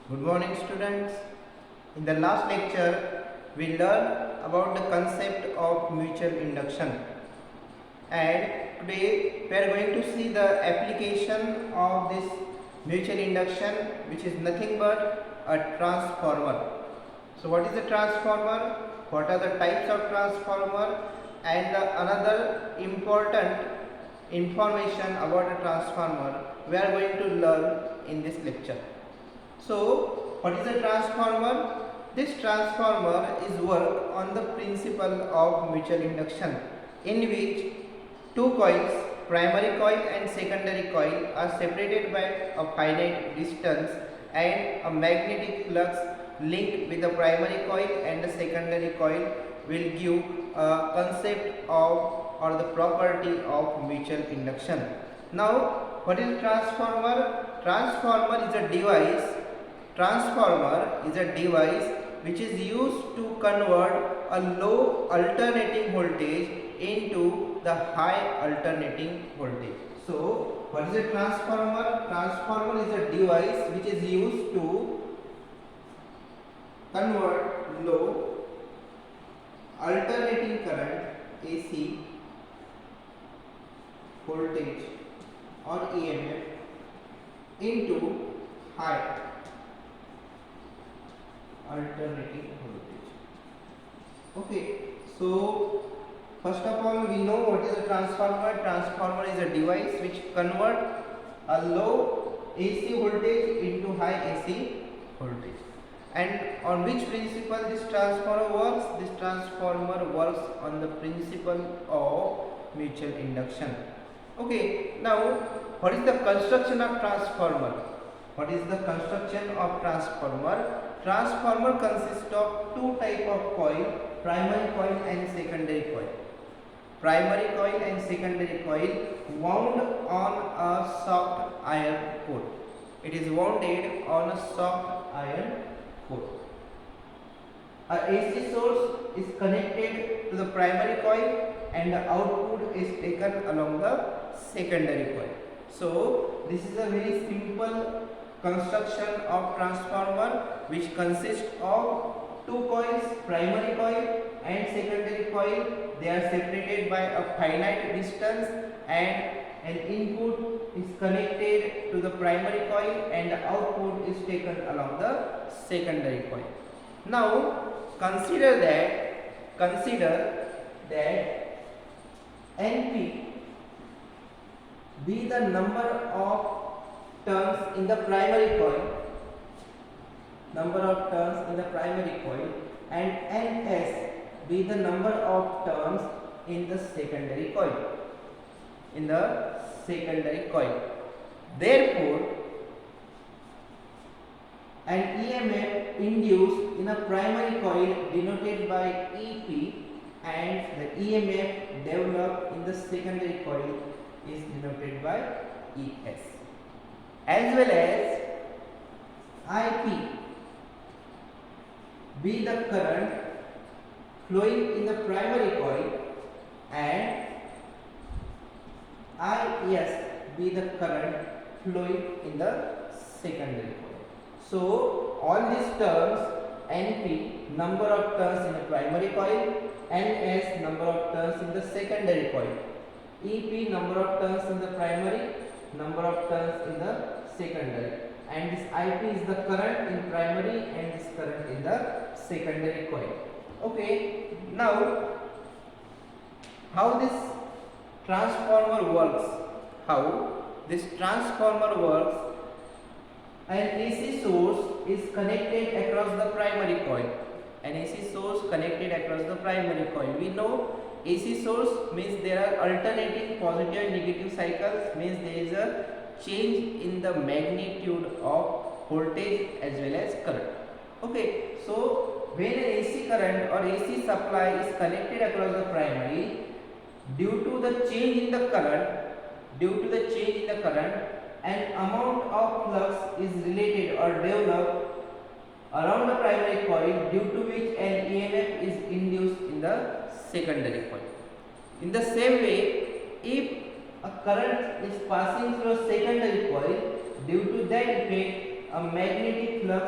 Good morning, students. In the last lecture, we learned about the concept of mutual induction, and today we are going to see the application of this mutual induction, which is nothing but a transformer. So, what is a transformer? What are the types of transformer? And another important information about a transformer we are going to learn in this lecture. So, what is a transformer? This transformer is work on the principle of mutual induction, in which two coils, primary coil and secondary coil, are separated by a finite distance, and a magnetic flux linked with the primary coil and the secondary coil will give a concept of or the property of mutual induction. Now, what is transformer? Transformer is a device which is used to convert a low alternating voltage into the high alternating voltage. So, what is a transformer? Transformer is a device which is used to convert low alternating current AC voltage or EMF into high alternating voltage. Okay, so first of all, we know what is a transformer. Transformer is a device which converts a low AC voltage into high AC voltage. And on which principle this transformer works? This transformer works on the principle of mutual induction. Okay, now what is the construction of transformer? What is the construction of transformer? Transformer consists of two type of coil, primary coil and secondary coil. Primary coil and secondary coil wound on a soft iron core. It is wounded on a soft iron core. A AC source is connected to the primary coil and the output is taken along the secondary coil. So, this is a very simple construction of transformer which consists of two coils, primary coil and secondary coil. They are separated by a finite distance, and an input is connected to the primary coil and the output is taken along the secondary coil. Now consider that NP be the number of turns in the primary coil, and Ns be the number of turns in the secondary coil. Therefore, an EMF induced in a primary coil denoted by EP, and the EMF developed in the secondary coil is denoted by ES, as well as IP be the current flowing in the primary coil, and IS be the current flowing in the secondary coil. So, all these terms, NP number of turns in the primary coil, NS number of turns in the secondary coil, EP number of turns in the primary, number of turns in the secondary, and this IP is the current in primary and this current in the secondary coil. Okay, now how this transformer works? An AC source is connected across the primary coil. We know AC source means there are alternating positive and negative cycles, means there is a change in the magnitude of voltage as well as current. Okay, so when an AC current or AC supply is connected across the primary, due to the change in the current, an amount of flux is related or developed around the primary coil, due to which an EMF is induced in the secondary coil. In the same way, if a current is passing through a secondary coil, due to that effect a magnetic flux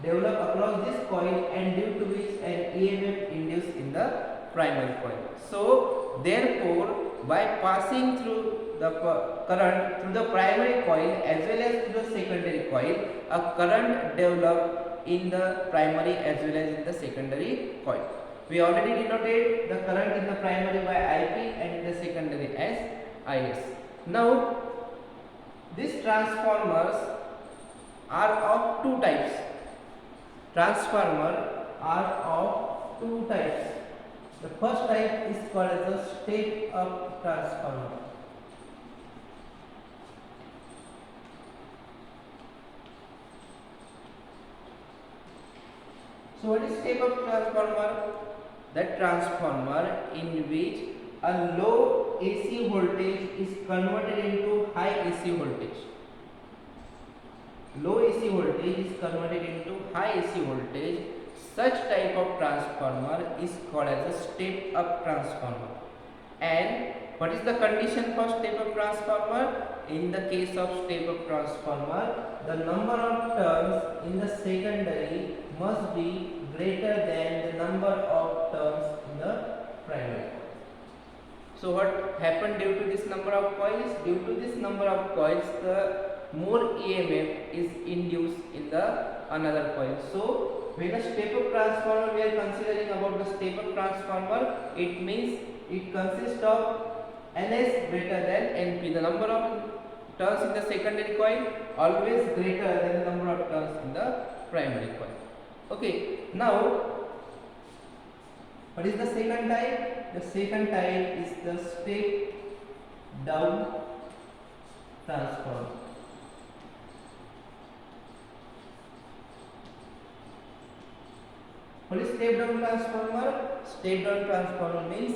develop across this coil and due to which an EMF induced in the primary coil. So therefore, by passing through the current through the primary coil as well as through the secondary coil, a current develop in the primary as well as in the secondary coil. We already denoted the current in the primary by IP and in the secondary as IS. Now, these transformers are of two types. Transformer are of two types. The first type is called as a step-up transformer. So what is step-up transformer? That transformer in which a low AC voltage is converted into high AC voltage. Low AC voltage is converted into high AC voltage. Such type of transformer is called as a step-up transformer. And what is the condition for step-up transformer? In the case of step-up transformer, the number of turns in the secondary must be greater than the number of turns in the primary. So what happened due to this number of coils? Due to this number of coils, the more EMF is induced in the another coil. So when a step-up transformer, we are considering about the step-up transformer, it means it consists of Ns greater than Np. The number of turns in the secondary coil always greater than the number of turns in the primary coil. Okay, now what is the second type? The second type is the step down transformer. What is step down transformer? Step down transformer means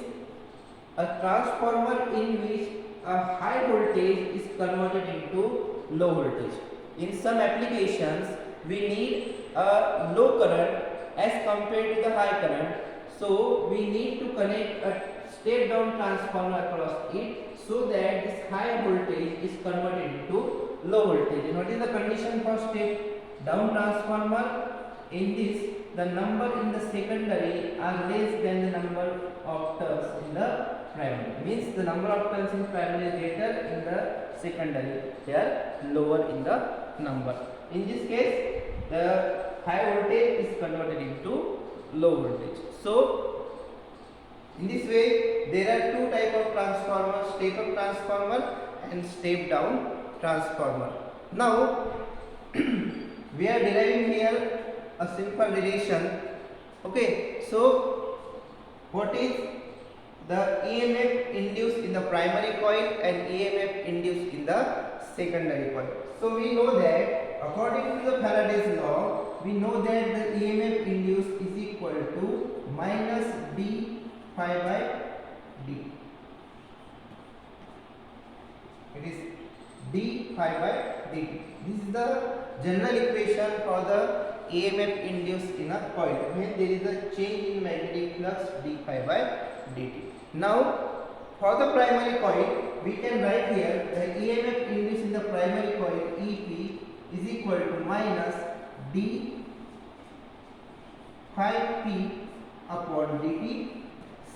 a transformer in which a high voltage is converted into low voltage. In some applications, we need a low current as compared to the high current. So we need to connect a step down transformer across it so that this high voltage is converted into low voltage. And what is the condition for step down transformer? In this, the number in the secondary are less than the number of turns in the primary. Means the number of turns in primary is greater, in the secondary they are lower in the number. In this case, the high voltage is converted into low voltage. So in this way, there are two type of transformers: step-up transformer and step-down transformer. Now we are deriving here a simple relation. Okay, so what is the EMF induced in the primary coil and EMF induced in the secondary coil? So we know that according to the Faraday's law, we know that the EMF induced is equal to minus d phi by d. It is d phi by dt. This is the general equation for the EMF induced in a coil when there is a change in magnetic flux d phi by dt. Now for the primary coil, we can write here the EMF induced in the primary coil EP is equal to minus d phi p upon dt.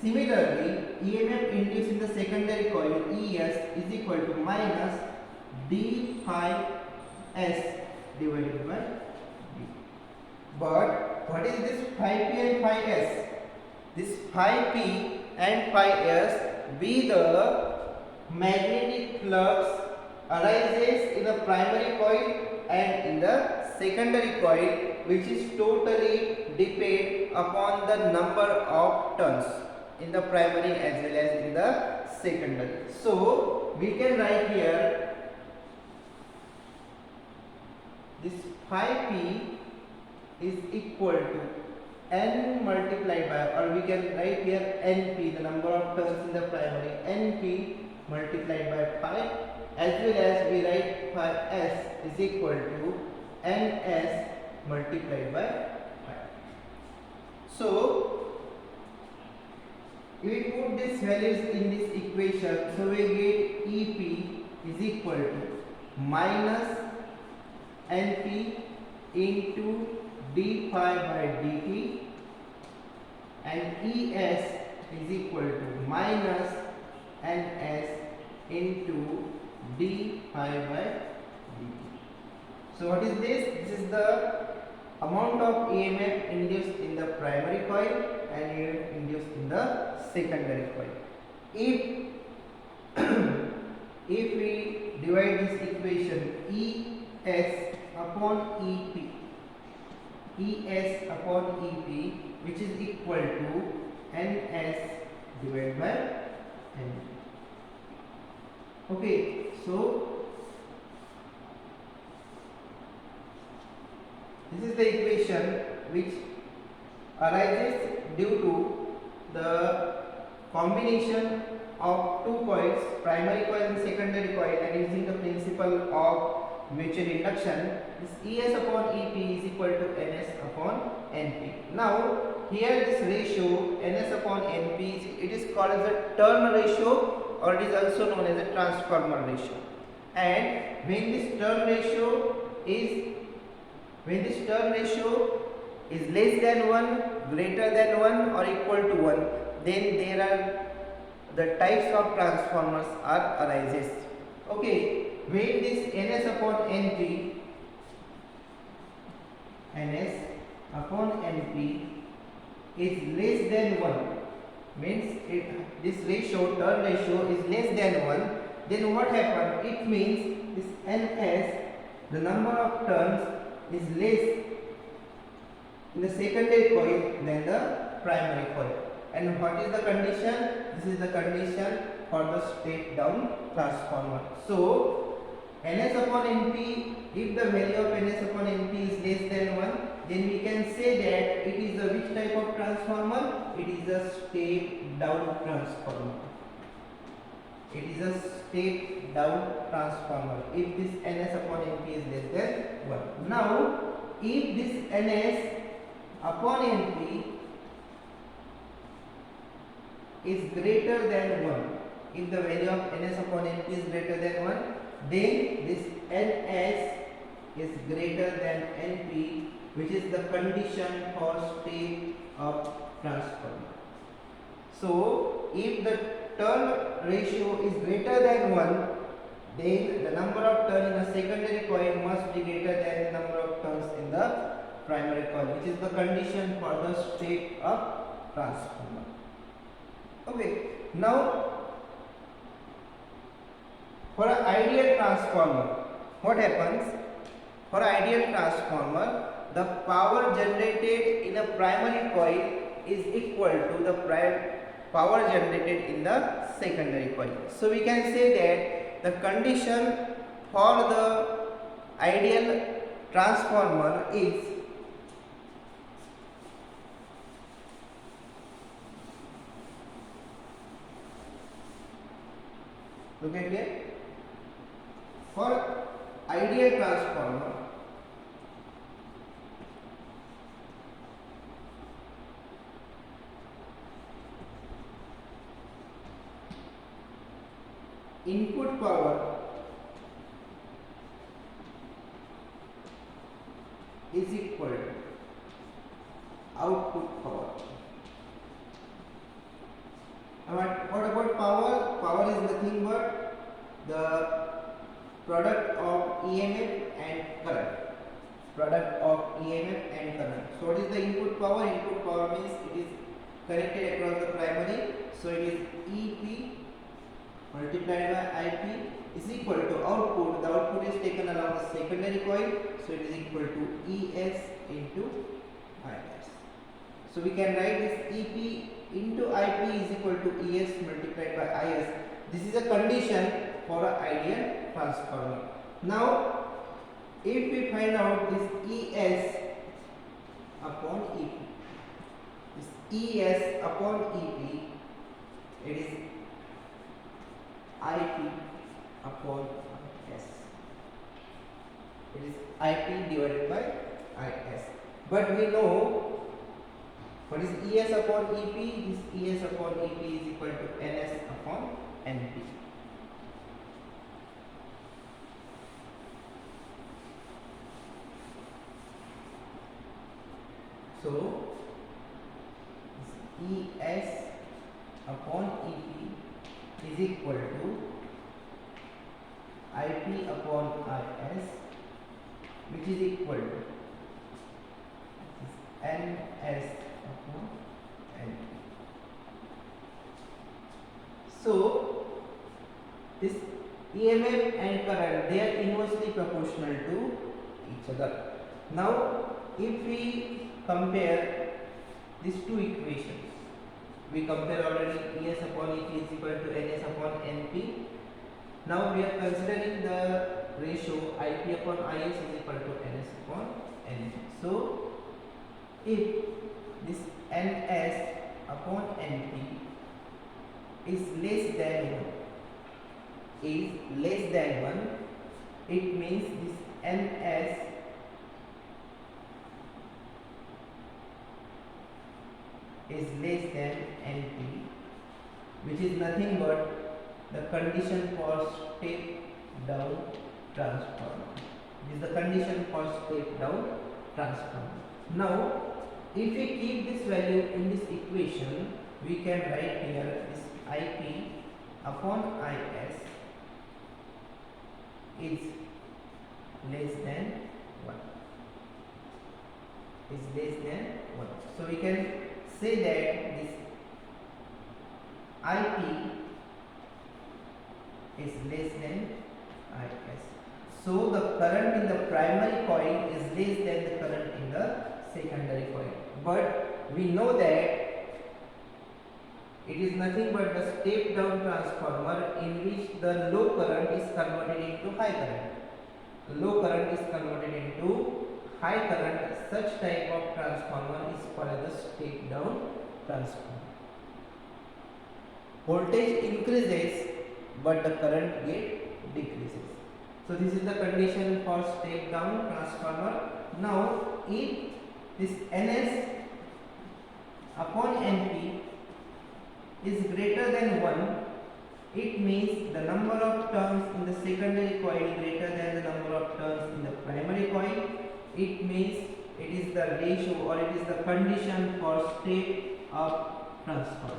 Similarly, EMF induced in the secondary coil ES is equal to minus d phi s divided by d. But what is this phi p and phi s? This phi p and phi s be the magnetic flux arises in the primary coil and in the secondary coil, which is totally depend upon the number of turns in the primary as well as in the secondary. So we can write here this phi p is equal to n multiplied by, or we can write here np, the number of turns in the primary, np multiplied by pi, as well as we write phi s is equal to ns multiplied by pi. So if we put these values in this equation, so we get EP is equal to minus NP into d phi by dt, and Es is equal to minus Ns into d phi by dt. So what is this? This is the amount of EMF induced in the primary coil and EMF induced in the secondary coil. If we divide this equation Es upon EP, which is equal to Ns divided by Np. Okay, so this is the equation which arises due to the combination of two coils, primary coil and secondary coil, and using the principle of mutual induction. This Es upon Ep is equal to Ns upon Np. Now here this ratio Ns upon Np, it is called as a turn ratio, or it is also known as a transformer ratio. And when this turn ratio is less than 1, greater than 1, or equal to 1, then there are the types of transformers are arises. Okay, when this Ns upon Np is less than 1, means this turn ratio is less than 1, then what happens? It means this Ns, the number of turns, is less in the secondary coil than the primary coil. And what is the condition? This is the condition for the step down transformer. So Ns upon Np, if the value of Ns upon Np is less than 1, then we can say that it is a which type of transformer? It is a step down transformer. It is a step down transformer if this Ns upon Np is less than 1. Now if this Ns upon Np is greater than 1, if the value of Ns upon Np is greater than 1, then this Ns is greater than Np, which is the condition for step up transformer. So if the turn ratio is greater than 1, then the number of turns in the secondary coil must be greater than the number of turns in the primary coil, which is the condition for the step up transformer. Okay, now for an ideal transformer, what happens? For an ideal transformer, the power generated in a primary coil is equal to the power generated in the secondary coil. So we can say that the condition for the ideal transformer is look at here. For ideal transformer, input power is equal to output power. What about power? Power is nothing but the product of EMF and current. So what is the input power? Input power means it is connected across the primary. So it is EP multiplied by IP is equal to output. The output is taken along the secondary coil. So it is equal to ES into IS. So we can write this EP into IP is equal to ES multiplied by IS. This is a condition for an ideal transformer. Now if we find out this ES upon EP, this ES upon EP, it is IP upon S. It is IP divided by IS. But we know what is ES upon EP? This ES upon EP is equal to NS upon NP. So ES upon EP is equal to IP upon IS, which is equal to NS upon NP. So this EMF and current, they are inversely proportional to each other. Now if we compare these two equations, we compare already ES upon EP is equal to NS upon NP. Now we are considering the ratio IP upon IS is equal to NS upon NP. So if this NS upon NP is less than 1, it means this NS is less than NP, which is nothing but the condition for step down transformer. This is the condition for step down transformer. Now if we keep this value in this equation, we can write here this IP upon IS is less than 1. So we can say that this IP is less than IS. So the current in the primary coil is less than the current in the secondary coil. But we know that it is nothing but the step down transformer in which the low current is converted into high current. Low current is converted into high current. Such type of transformer is called as the step down transformer. Voltage increases but the current gate decreases. So this is the condition for step down transformer. Now if this NS upon NP is greater than 1, it means the number of turns in the secondary coil greater than the number of turns in the primary coil. It means it is the ratio or it is the condition for step up transformer.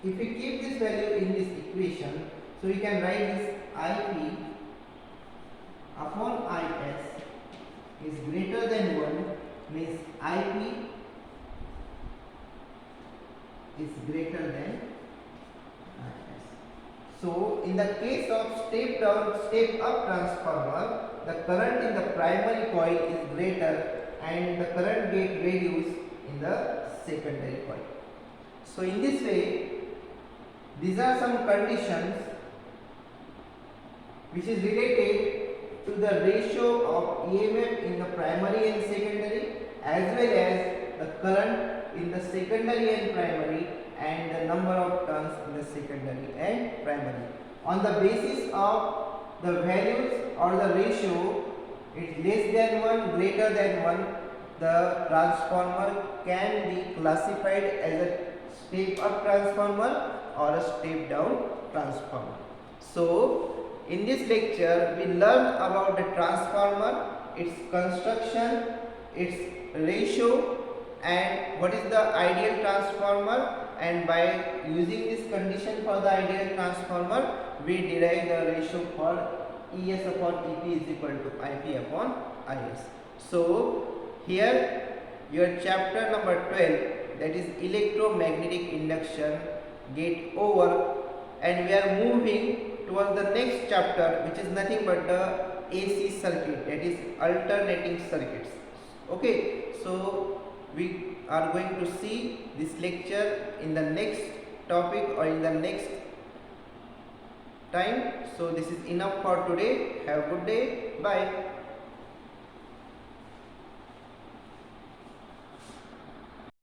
If we keep this value in this equation, so we can write this IP upon IS is greater than 1, means IP is greater than IS. So in the case of step down, step up transformer, the current in the primary coil is greater and the current get reduced in the secondary coil. So in this way, these are some conditions which is related to the ratio of EMF in the primary and secondary, as well as the current in the secondary and primary, and the number of turns in the secondary and primary. On the basis of the values or the ratio, it is less than 1, greater than 1, the transformer can be classified as a step up transformer or a step down transformer. So in this lecture we learned about the transformer, its construction, its ratio, and what is the ideal transformer, and by using this condition for the ideal transformer we derive the ratio for ES upon EP is equal to IP upon IS. So here your chapter number 12, that is electromagnetic induction, get over, and we are moving towards the next chapter, which is nothing but the AC circuit, that is alternating circuits. Okay, so we are going to see this lecture in the next topic or in the next time. So this is enough for today. Have a good day. Bye.